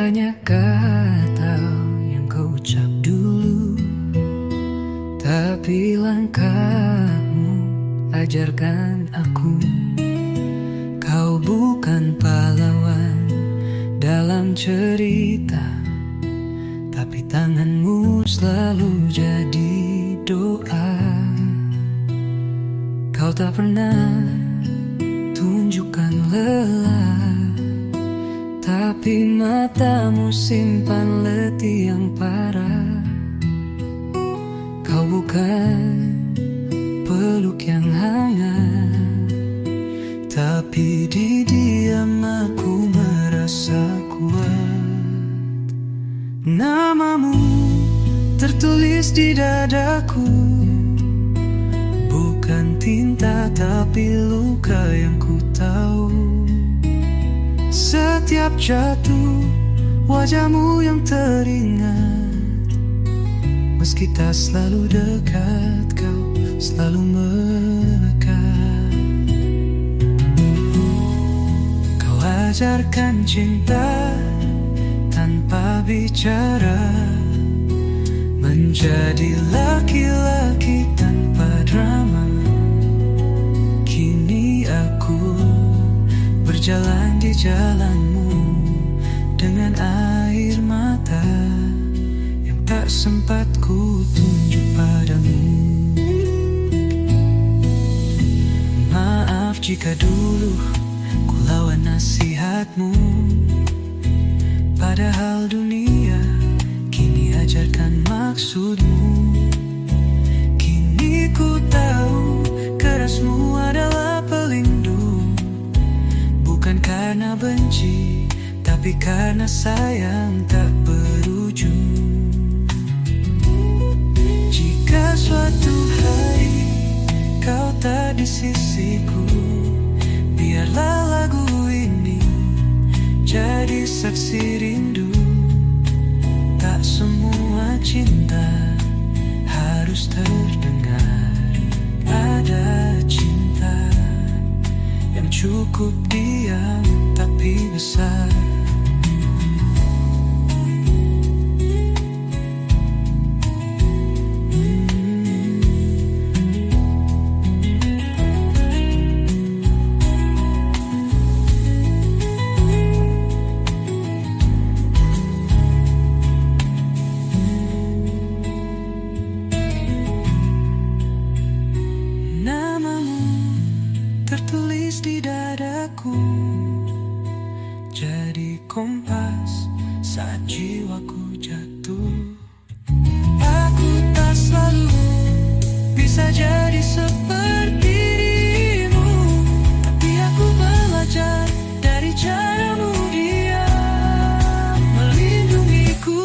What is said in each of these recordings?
banyak kata yang kau ucap dulu, tapi langkahmu ajarkan aku. Kau bukan pahlawan dalam cerita, tapi tanganmu selalu jadi doa. Kau tak pernah tunjukkan lelah, tapi matamu simpan letih yang parah. Kau bukan peluk yang hangat, tapi di diam aku merasa kuat. Namamu tertulis di dadaku, bukan tinta tapi luka yang ku tahu. Setiap jatuh, wajahmu yang teringat. Meski tak selalu dekat, kau selalu melekat. Kau ajarkan cinta tanpa bicara, menjadi laki-laki tanpa drama. Kini aku berjalan di jalanmu dengan air mata yang tak sempat ku tunjuk padamu. Maaf jika dulu ku lawan nasihatmu, padahal dunia kini ajarkan maksudmu. Kini ku tahu kerasmu adalah pelindung, bukan karena benci, tapi karena sayang tak berujung. Jika suatu hari kau tak di sisiku, biarlah lagu ini jadi saksi rindu. Tak semua cinta harus terdengar, ada cinta yang cukup diam tapi besar. Tertulis di dadaku, jadi kompas saat jiwaku jatuh. Aku tak selalu bisa jadi seperti dirimu, tapi aku belajar dari caramu dia melindungiku.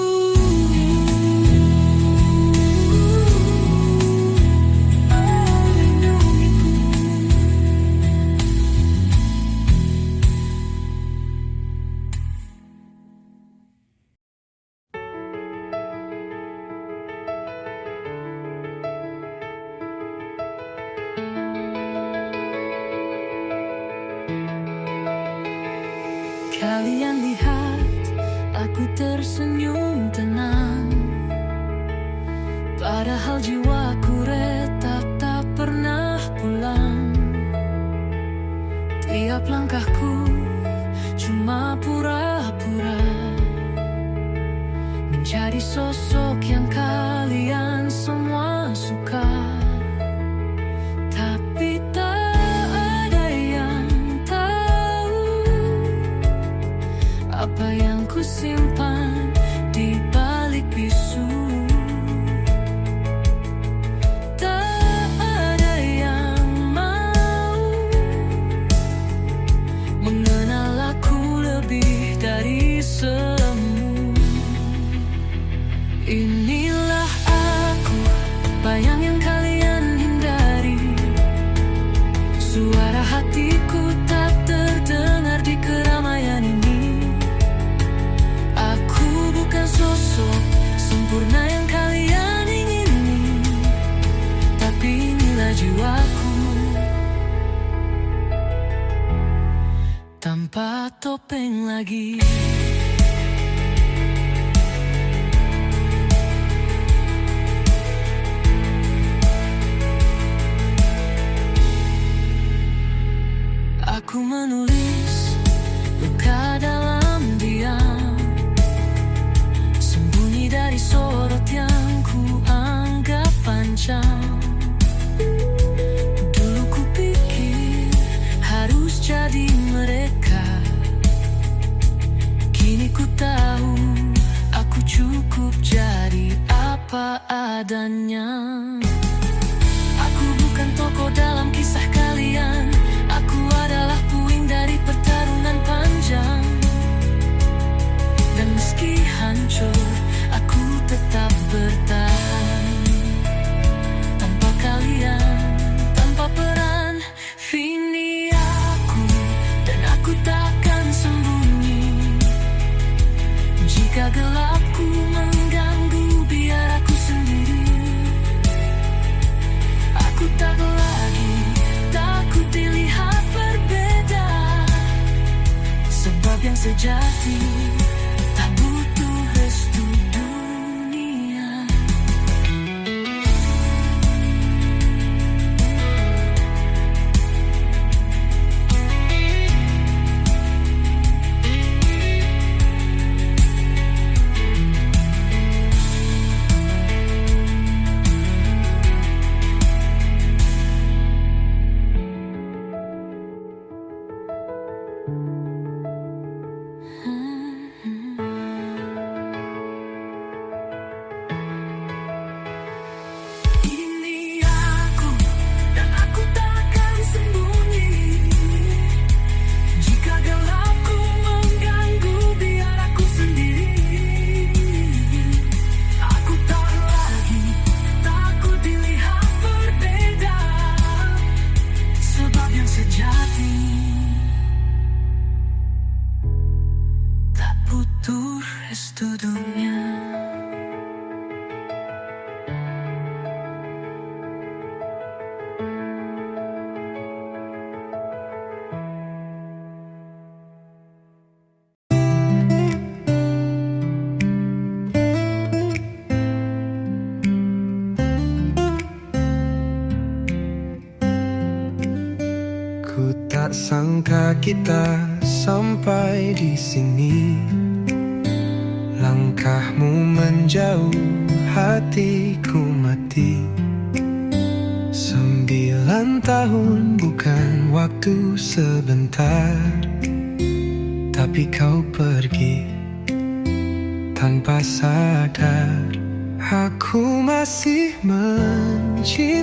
Kalian lihat aku tersenyum tenang, padahal jiwaku retak tak pernah pulang. Tiap langkahku cuma pura-pura menjadi sosok yang kalian semua suka. Tapi tak ada yang tahu apa yang ku simpan di balik bisu. Tak ada yang mau mengenal aku lebih dari semu. Inilah aku, bayang yang kalian hindari. Suara hatiku tak terdengar di keramaian ini. Aku bukan sosok sempurna yang kalian ingini, tapi inilah jiwaku tanpa topeng lagi. Ku menulis luka dalam diam, sembunyi dari sorot yang ku anggap panjang. Dulu ku pikir harus jadi mereka, kini ku tahu aku cukup jadi apa adanya. Aku bukan tokoh dalam kisah kalian, aku adalah puing dari pertarungan panjang. Dan meski hancur, aku tetap bertahan. Tanpa kalian, tanpa peran, Vini aku, dan aku takkan sembunyi. Jika gelapku mengganggu, biar aku sendiri. Aku tak lagi takut dilihat berbeda, sebab yang sejati tak butuh restu dunia. Ini aku, dan aku takkan sembunyi. Jika gelapku mengganggu, biar aku sendiri. Aku tak lagi takut dilihat berbeda, sebab yang sejati tak butuh restu dunia. Ku tak sangka kita sampai di sini. Langkahmu menjauh, hatiku mati. 9 tahun bukan waktu sebentar, tapi kau pergi tanpa sadar. Aku masih mencintaimu,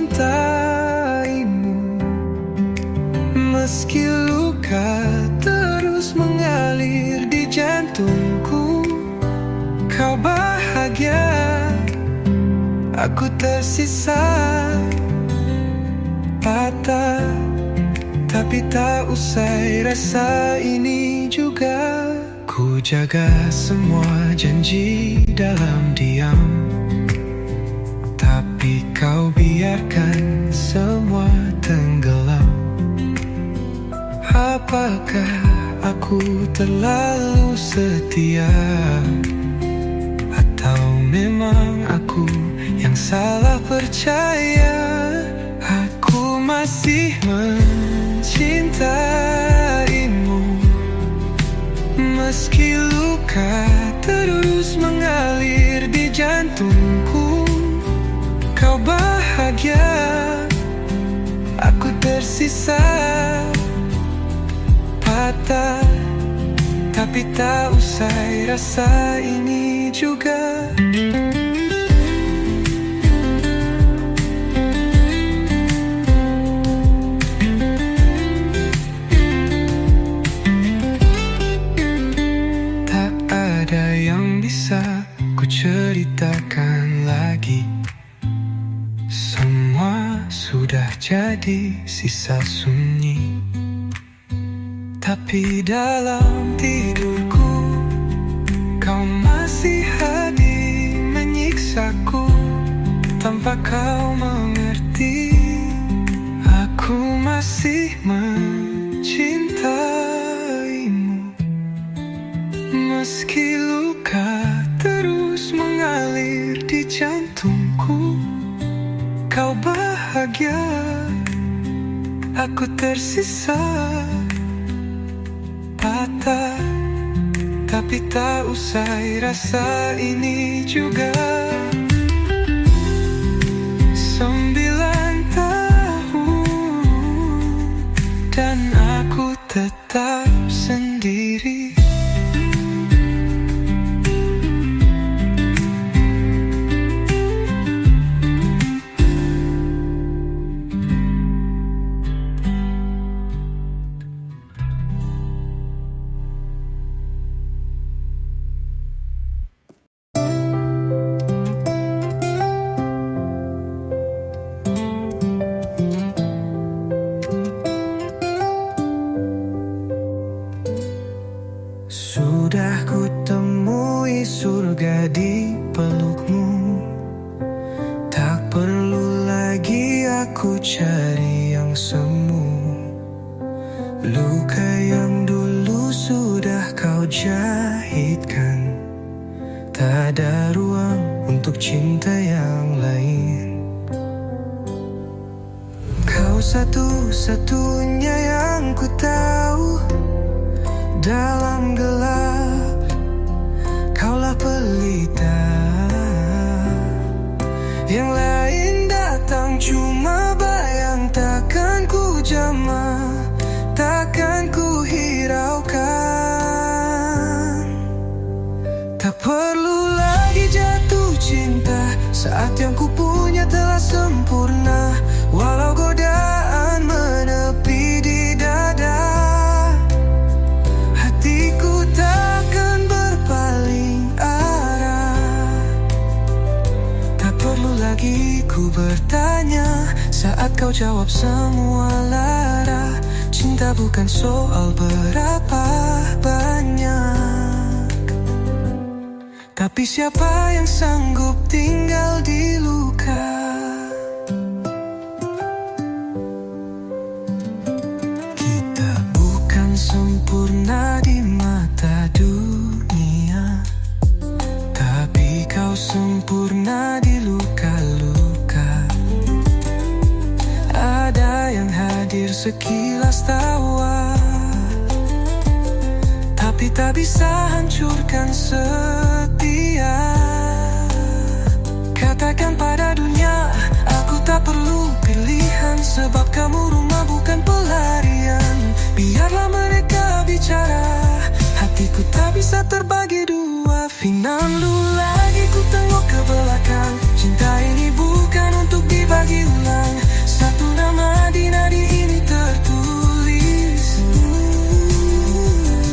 meski luka terus mengalir di jantungku. Kau bahagia, aku tersisa patah, tapi tak usai rasa ini juga. Ku jaga semua janji dalam diam, tapi kau biarkan semua tenggelam. Apakah aku terlalu setia, atau memang aku yang salah percaya? Aku masih mencintaimu, meski luka terus mengalir di jantungku. Kau bahagia, aku tersisa patah, tapi tak usai rasa ini juga. Tak ada yang bisa ku ceritakan lagi. Semua sudah jadi sisa sunyi, tapi dalam tidurku kau masih hadir menyiksaku. Tanpa kau mengerti, aku masih mencintaimu, meski luka terus mengalir di jantungku. Kau bahagia, aku tersisa patah, tapi tak usai rasa ini juga. 9 tahun dan aku tetap sendiri. Sudah ku temui surga di pelukmu. Tak perlu lagi aku cari yang semu. Luka yang dulu sudah kau jahitkan. Tak ada ruang untuk cinta yang lain. Kau satu-satunya yang ku tahu. Dalam gelap, kaulah pelita. Yang lain datang cuma bayang, takkan ku jamah, takkan ku hiraukan. Tak perlu lagi jatuh cinta, saat yang ku punya telah sempurna. Walau godaan menepi di dada, hatiku takkan berpaling arah. Tak perlu lagi ku bertanya, saat kau jawab semua lara. Cinta bukan soal berapa banyak, tapi siapa yang sanggup tinggal di luka. Kita bukan sempurna di mata dunia, tapi kau sempurna di luka-luka. Ada yang hadir sekilas tawa, tapi tak bisa hancurkan setia. Katakan pada dunia, aku tak perlu pilihan, sebab kamu rumah bukan pelarian. Biarlah mereka bicara, hatiku tak bisa terbagi dua. Finalu lagi ku tengok ke belakang, cinta ini bukan untuk dibagi ulang. Satu nama di nadi ini tertulis.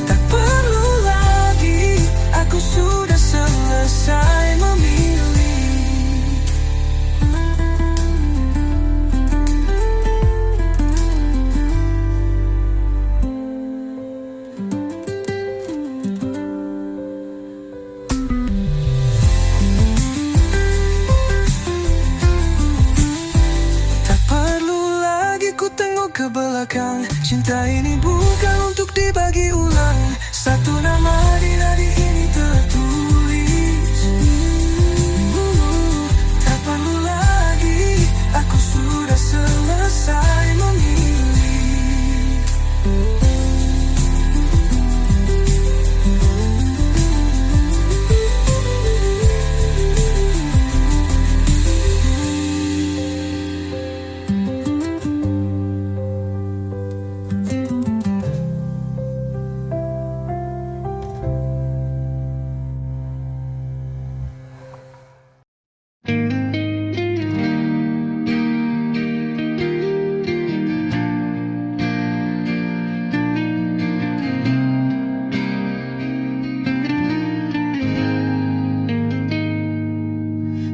Tak perlu lagi, aku sudah selesai memilih. Ke belakang, cinta ini bukan untuk dibagi ulang. Satu nama di nadi ini tertulis. Tak perlu lagi, aku sudah selesai memilih.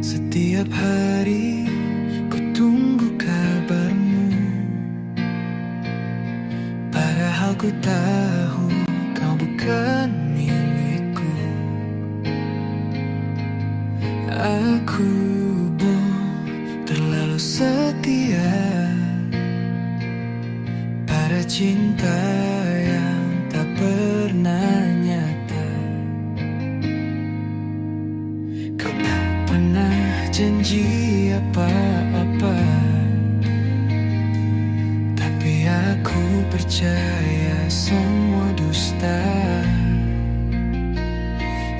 Setiap hari ku tunggu kabarmu, padahal ku tahu kau bukan milikku. Aku terlalu setia pada cinta yang tak pernah nyata. Kau tak pernah janji apa-apa, tapi aku percaya semua dusta. cinta.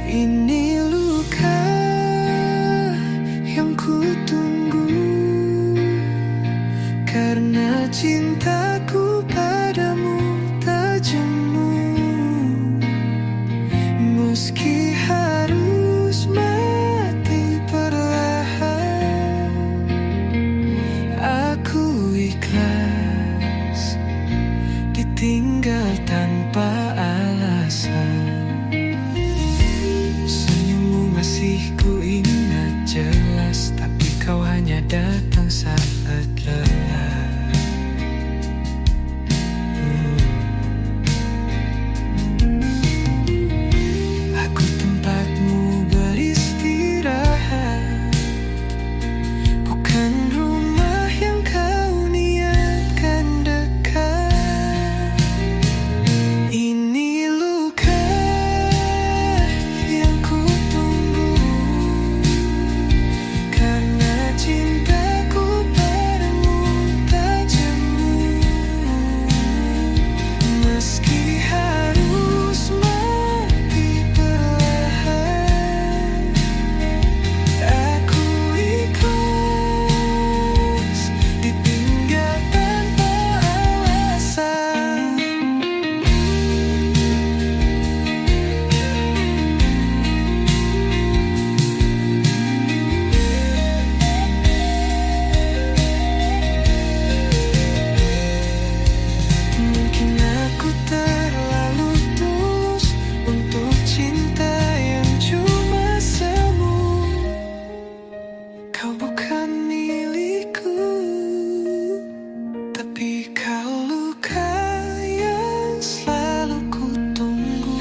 Ini luka yang ku tunggu, karena cintaku padamu tak jemu. Meski harus mati perlahan, aku ikhlas ditinggal tanpa alasan. Senyummu masih ku ingat jelas, tapi kau hanya datang saat lelah. Aku tempatmu beristirahat, bukan rumah yang kau niatkan dekat. Ini luka yang ku tunggu, karena cintaku padamu tak jemu. Meski harus mati perlahan, aku ikhlas ditinggal tanpa alasan. Mungkin aku terlalu tulus untuk cinta yang cuma semu. Kau bukan milikku, tapi kau luka yang selalu ku tunggu.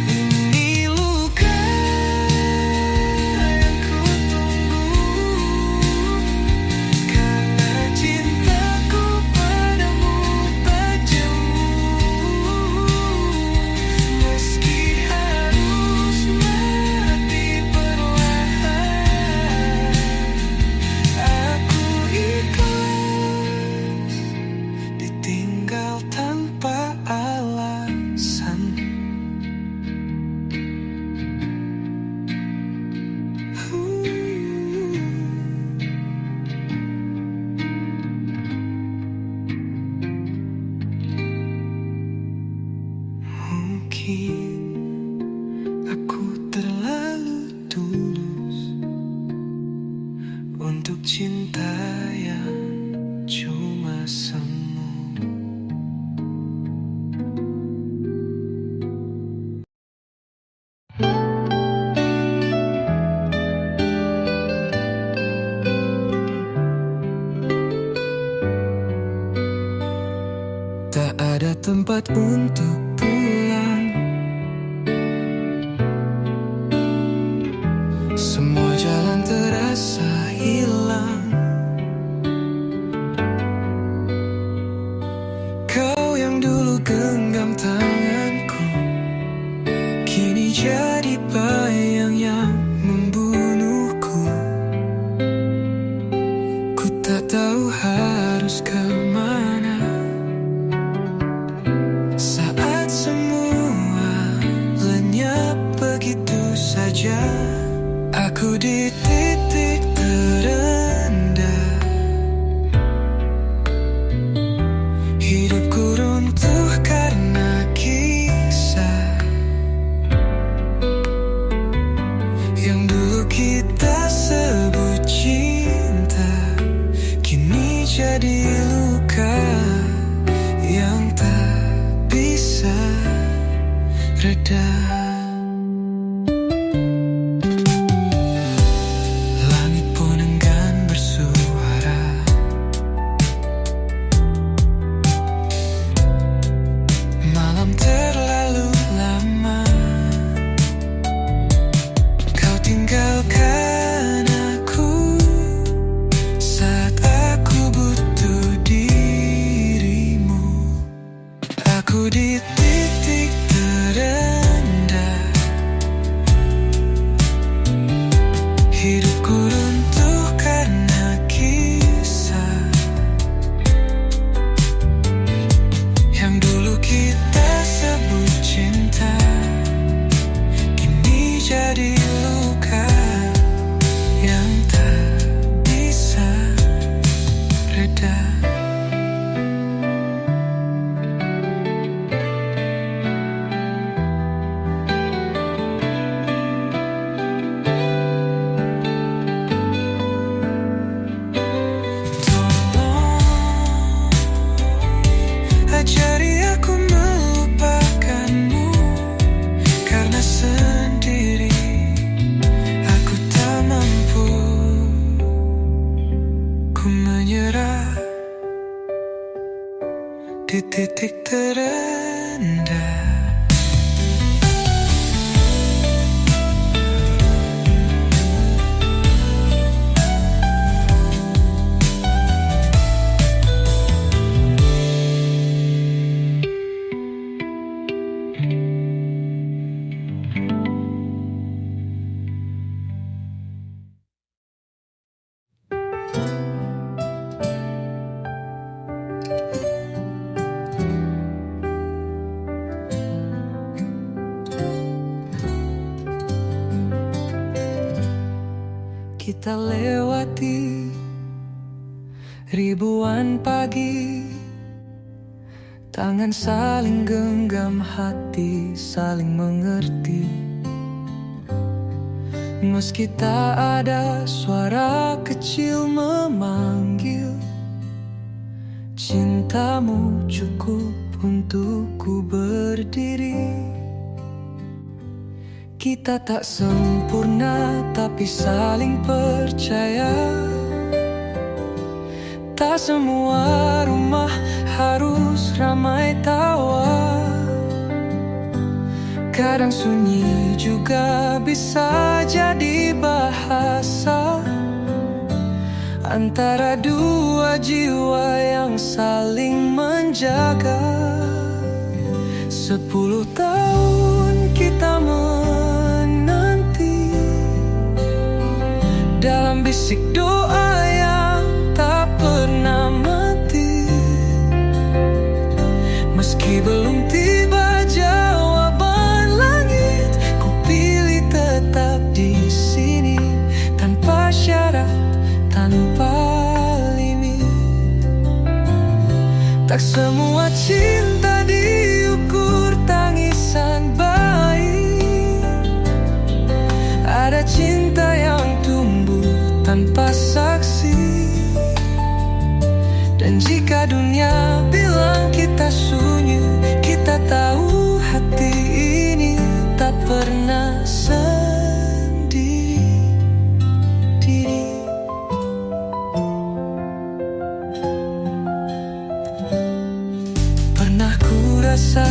Ini luka yang ku tunggu, karena cintaku padamu tak jemu. Meski harus mati perlahan, aku ikhlas ditinggal tanpa alasan. Mungkin aku terlalu tulus untuk cinta yang cuma semu. Tak ada tempat untuk pulang, semua jalan terasa hilang. Kau yang dulu genggam tanganku, kini jadi bayang yang membunuhku. Ku tak tahu harus kemana saat semua lenyap begitu saja. Aku di titik terendah, hidupku runtuh karena kisah yang dulu kita sebut cinta, kini jadi luka. cerah di titik terendah. Kita lewati ribuan pagi, tangan saling genggam, hati saling mengerti. Meski tak ada suara kecil memanggil, cintamu cukup untukku berdiri. Kita tak sempurna tapi saling percaya. Tak semua rumah harus ramai tawa. Kadang sunyi juga bisa jadi bahasa antara dua jiwa yang saling menjaga. 10 tahun kita menanti dalam bisik doa yang tak pernah mati. Meski belum tiba jawaban langit, ku pilih tetap di sini tanpa syarat, tanpa limit. Tak semua cinta diukur tangisan baik. Ada cinta yang tumbuh tanpa saksi. Dan jika dunia bilang kita sunyi, kita tahu hati ini tak pernah sendiri. Pernah ku rasa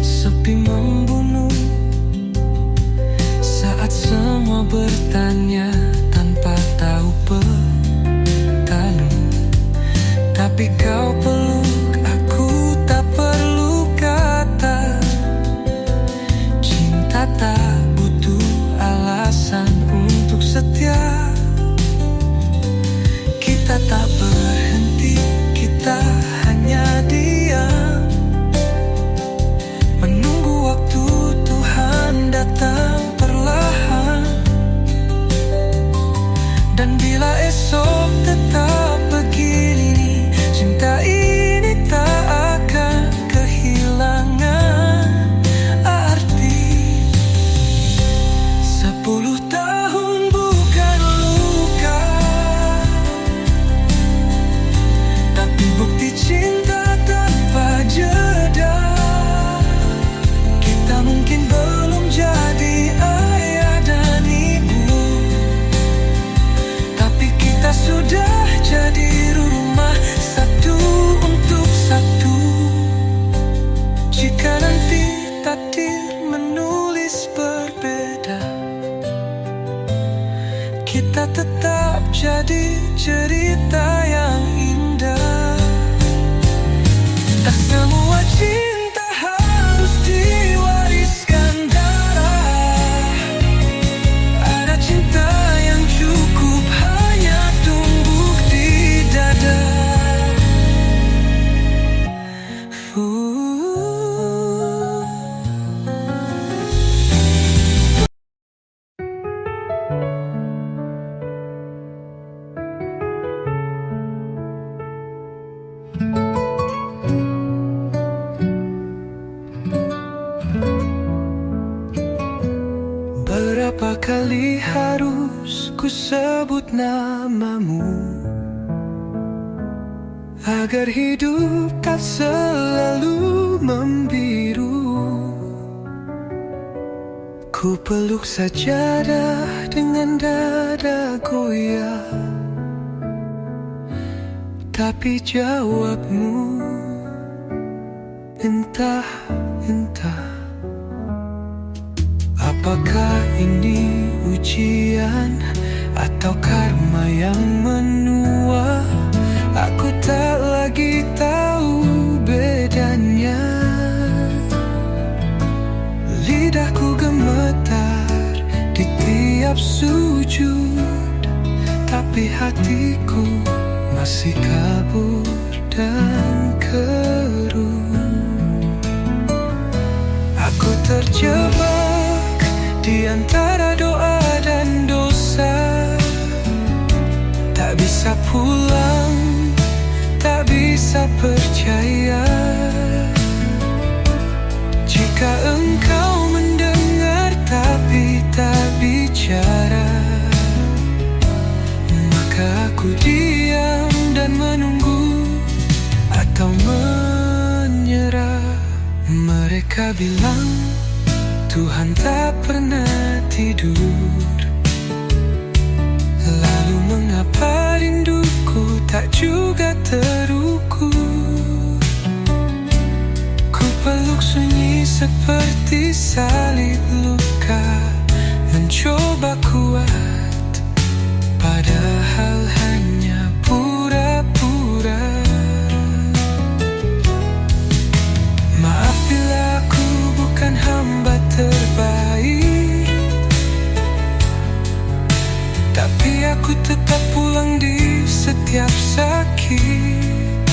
sepi membunuh saat semua bertanya tanpa tahu petanu. Tapi kau peluk aku, tak perlu kata. Cinta tak butuh alasan untuk setia. Kita tak berhenti, kita hanya diam, menunggu waktu Tuhan datang perlahan. Dan bila esok tetap begini, cinta ini tak akan kehilangan arti. 10 tahun bukan luka, tapi bukti cinta tanpa jeda. Kita mungkin belum jadi ayah dan ibu, tapi kita sudah jadi rumah satu untuk satu. Jika nanti takdir menulis berbeda, kita tetap jadi cerita yang indah. Tak semua cinta harus diwariskan darah. Ada cinta yang cukup hanya tumbuh di dada. Berapa kali harus ku sebut namamu agar hidup tak selalu membiru. Ku peluk sajadah dengan dada goyah, Tapi jawabmu entah. Apakah ini ujian atau karma yang menua? Aku tak lagi tahu bedanya. Lidahku gemetar di tiap sujud, tapi hatiku masih kabur dan keruh. Aku terjebak di antara doa dan dosa, tak bisa pulang, tak bisa percaya. Jika engkau mendengar tapi tak bicara, maka aku diam dan menunggu atau menyerah. Mereka bilang Tuhan tak pernah tidur. Lalu mengapa rinduku tak juga terukur? Ku peluk sunyi seperti salib luka, mencoba kuat, padahal hanya pura-pura. Maaf bila aku bukan hamba terbaik, tapi aku tetap pulang di setiap sakit.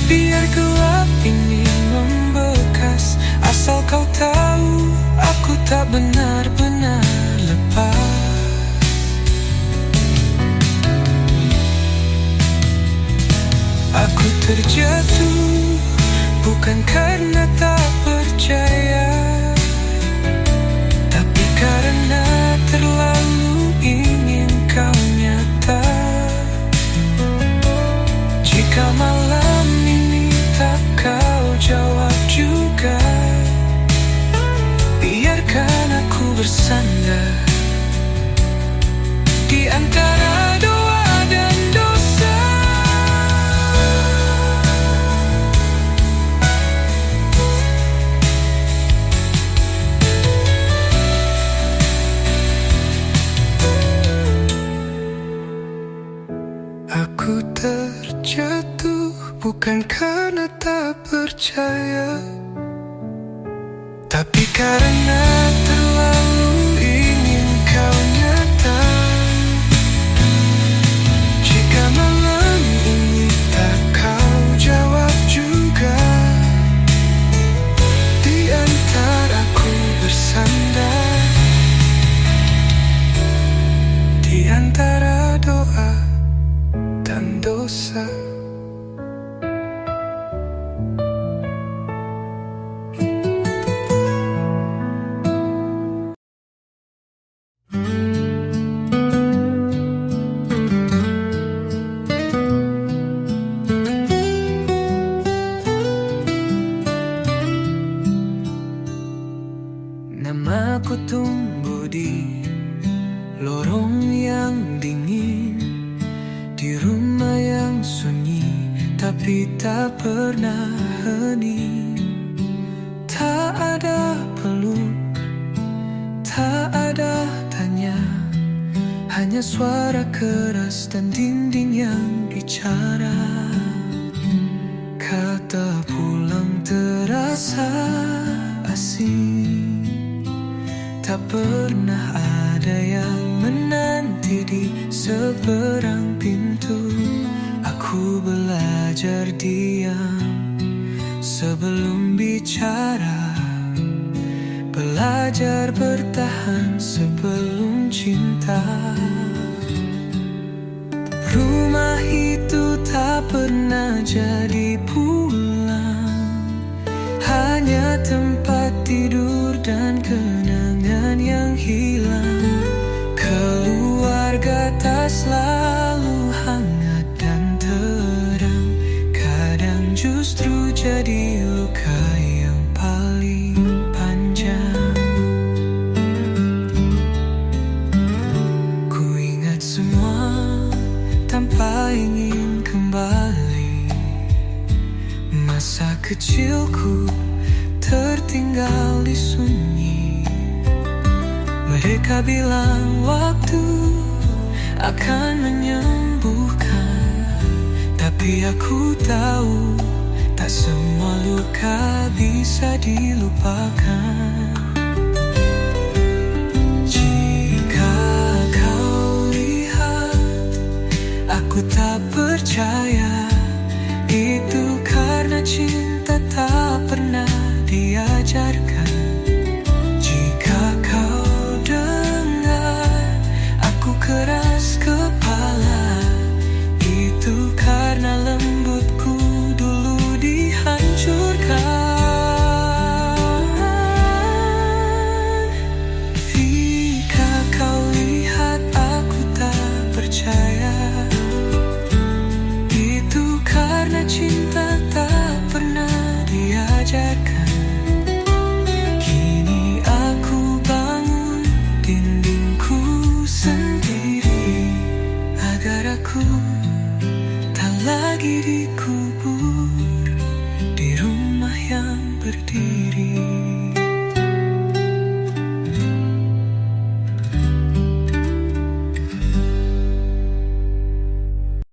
Biar gelap ini membekas, asal kau tahu aku tak benar-benar lepas. Aku terjatuh bukan karena tak percaya, tapi karena terlalu ingin kau nyata. Jika malam ini tak kau jawab juga, biarkan aku bersandar di antara doa dan dosa. Aku terjatuh bukan karena tak percaya, tapi karena terlalu ingin kau nyata. Jika malam ini tak kau jawab juga, di antara aku bersandar di antara doa dan dosa. Namaku tumbuh di lorong yang dingin, di rumah yang sunyi tapi tak pernah hening. Tak ada peluk, tak ada tanya, hanya suara keras dan dinding yang bicara. Kata pulang terasa asing, tak pernah ada yang menanti di seberang pintu. Aku belajar diam sebelum bicara, belajar bertahan sebelum cinta. Rumah itu tak pernah jadi pulang, hanya tempat tidur dan kenangan yang hilang. Keluarga tak selalu hangat dan terang, kadang justru jadi luka yang paling panjang. Ku ingat semua, tanpa ingin kembali. Masa kecilku tertinggal di sunyi. Mereka bilang waktu akan menyembuhkan, tapi aku tahu tak semua luka bisa dilupakan. Jika kau lihat aku tak percaya, itu karena cinta tak pernah diajarkan. Jika kau dengar aku keras kepala, itu karena lembutku dulu dihancurkan. Jika kau lihat aku tak percaya, itu karena cinta tak pernah diajarkan. Kini aku bangun dindingku sendiri, agar aku tak lagi dikubur.